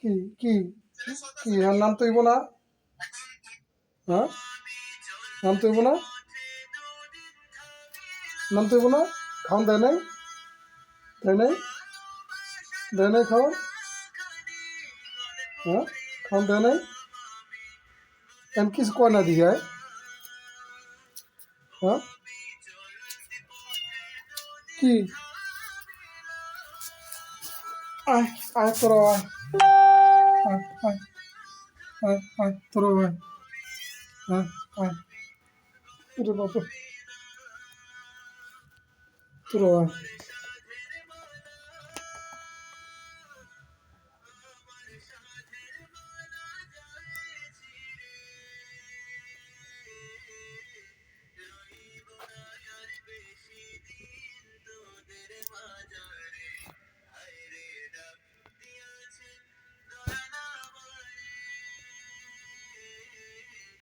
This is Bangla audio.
কি কি কি আর নাম তৈব না? হ্যাঁ, নাম তৈব না? নাম তৈব না? খাওন দেয় নাই? দেয় নাই? দেয় নাই খাওয়ান? হ্যাঁ, খাওন দেয় নাই? এম কিছু কয় না দিঘায়? হ্যাঁ, কি? আয় আয় তোরা আয় আয় আয় আয় আয় তোরা আয় আয় আয় রে বাবা তোরা আয়